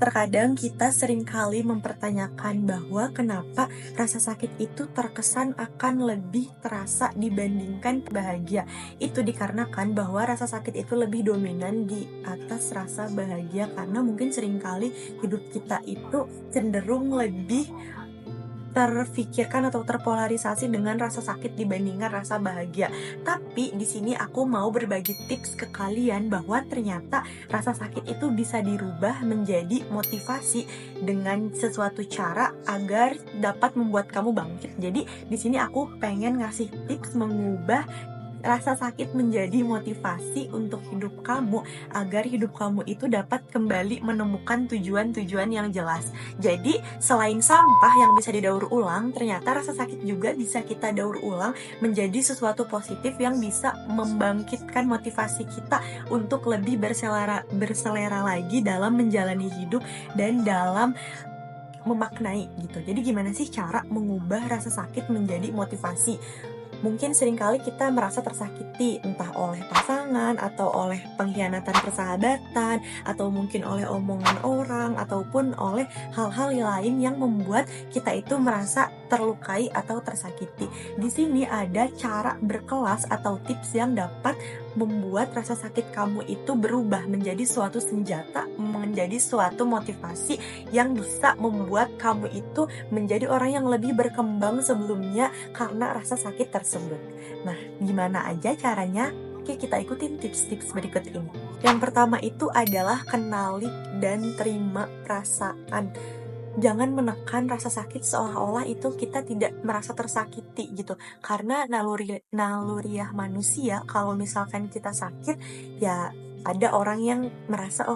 Terkadang kita seringkali mempertanyakan bahwa kenapa rasa sakit itu terkesan akan lebih terasa dibandingkan bahagia. Itu dikarenakan bahwa rasa sakit itu lebih dominan di atas rasa bahagia karena mungkin seringkali hidup kita itu cenderung lebih terfikirkan atau terpolarisasi dengan rasa sakit dibandingkan rasa bahagia. Tapi di sini aku mau berbagi tips ke kalian bahwa ternyata rasa sakit itu bisa dirubah menjadi motivasi dengan sesuatu cara agar dapat membuat kamu bangkit. Jadi di sini aku pengen ngasih tips mengubah rasa sakit menjadi motivasi untuk hidup kamu agar hidup kamu itu dapat kembali menemukan tujuan-tujuan yang jelas. Jadi selain sampah yang bisa didaur ulang, ternyata rasa sakit juga bisa kita daur ulang menjadi sesuatu positif yang bisa membangkitkan motivasi kita untuk lebih berselera lagi dalam menjalani hidup dan dalam memaknai gitu. Jadi gimana sih cara mengubah rasa sakit menjadi motivasi? Mungkin seringkali kita merasa tersakiti, entah oleh pasangan, atau oleh pengkhianatan persahabatan, atau mungkin oleh omongan orang, ataupun oleh hal-hal lain yang membuat kita itu merasa terlukai atau tersakiti. Di sini ada cara berkelas atau tips yang dapat membuat rasa sakit kamu itu berubah menjadi suatu senjata, menjadi suatu motivasi yang bisa membuat kamu itu menjadi orang yang lebih berkembang sebelumnya karena rasa sakit tersebut. Nah, gimana aja caranya? Oke, kita ikutin tips-tips berikut ini. Yang pertama itu adalah kenali dan terima perasaan. Jangan menekan rasa sakit seolah-olah itu kita tidak merasa tersakiti gitu. Karena naluriah manusia, kalau misalkan kita sakit, ya ada orang yang merasa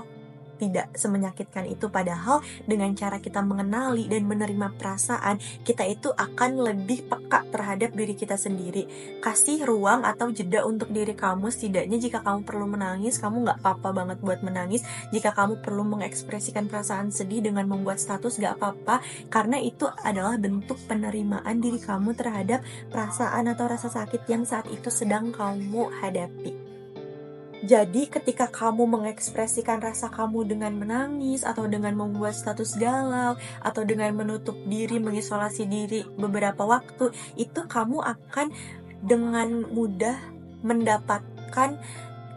tidak semenyakitkan itu, padahal dengan cara kita mengenali dan menerima perasaan, kita itu akan lebih peka terhadap diri kita sendiri. Kasih ruang atau jeda untuk diri kamu, setidaknya jika kamu perlu menangis, kamu gak apa-apa banget buat menangis. Jika kamu perlu mengekspresikan perasaan sedih dengan membuat status, gak apa-apa, karena itu adalah bentuk penerimaan diri kamu terhadap perasaan atau rasa sakit yang saat itu sedang kamu hadapi. Jadi ketika kamu mengekspresikan rasa kamu dengan menangis atau dengan membuat status galau atau dengan menutup diri, mengisolasi diri beberapa waktu, itu kamu akan dengan mudah mendapatkan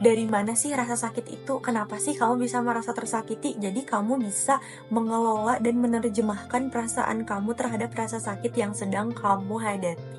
dari mana sih rasa sakit itu, kenapa sih kamu bisa merasa tersakiti. Jadi kamu bisa mengelola dan menerjemahkan perasaan kamu terhadap rasa sakit yang sedang kamu hadapi.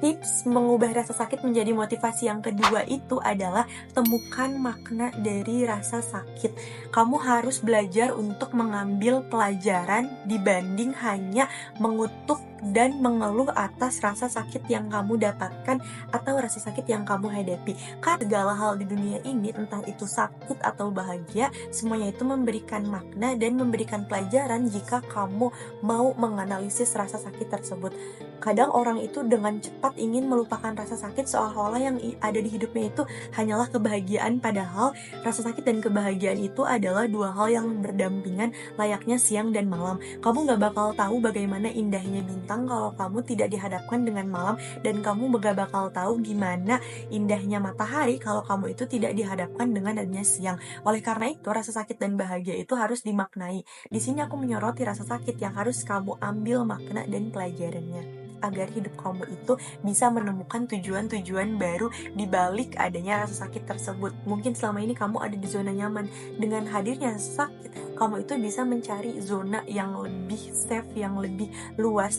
Tips mengubah rasa sakit menjadi motivasi yang kedua itu adalah temukan makna dari rasa sakit. Kamu harus belajar untuk mengambil pelajaran dibanding hanya mengutuk dan mengeluh atas rasa sakit yang kamu dapatkan atau rasa sakit yang kamu hadapi. Karena segala hal di dunia ini, entah itu sakit atau bahagia, semuanya itu memberikan makna dan memberikan pelajaran jika kamu mau menganalisis rasa sakit tersebut. Kadang orang itu dengan cepat ingin melupakan rasa sakit seolah-olah yang ada di hidupnya itu hanyalah kebahagiaan, padahal rasa sakit dan kebahagiaan itu adalah dua hal yang berdampingan layaknya siang dan malam. Kamu gak bakal tahu bagaimana indahnya bintang kalau kamu tidak dihadapkan dengan malam, dan kamu gak bakal tahu gimana indahnya matahari kalau kamu itu tidak dihadapkan dengan adanya siang. Oleh karena itu, rasa sakit dan bahagia itu harus dimaknai. Di sini aku menyoroti rasa sakit yang harus kamu ambil makna dan pelajarannya, agar hidup kamu itu bisa menemukan tujuan-tujuan baru di balik adanya rasa sakit tersebut. Mungkin selama ini kamu ada di zona nyaman. Dengan hadirnya rasa sakit, kamu itu bisa mencari zona yang lebih safe, yang lebih luas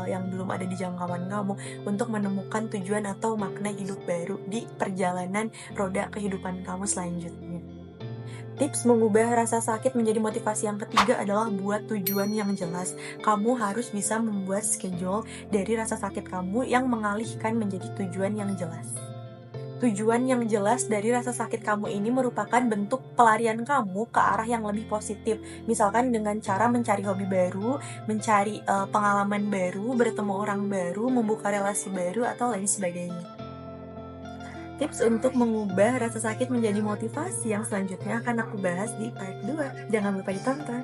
yang belum ada di jangkauan kamu, untuk menemukan tujuan atau makna hidup baru di perjalanan roda kehidupan kamu selanjutnya. Tips mengubah rasa sakit menjadi motivasi yang ketiga adalah buat tujuan yang jelas. Kamu harus bisa membuat schedule dari rasa sakit kamu yang mengalihkan menjadi tujuan yang jelas. Tujuan yang jelas dari rasa sakit kamu ini merupakan bentuk pelarian kamu ke arah yang lebih positif. Misalkan dengan cara mencari hobi baru, mencari pengalaman baru, bertemu orang baru, membuka relasi baru, atau lain sebagainya. Tips untuk mengubah rasa sakit menjadi motivasi yang selanjutnya akan aku bahas di part 2. Jangan lupa ditonton.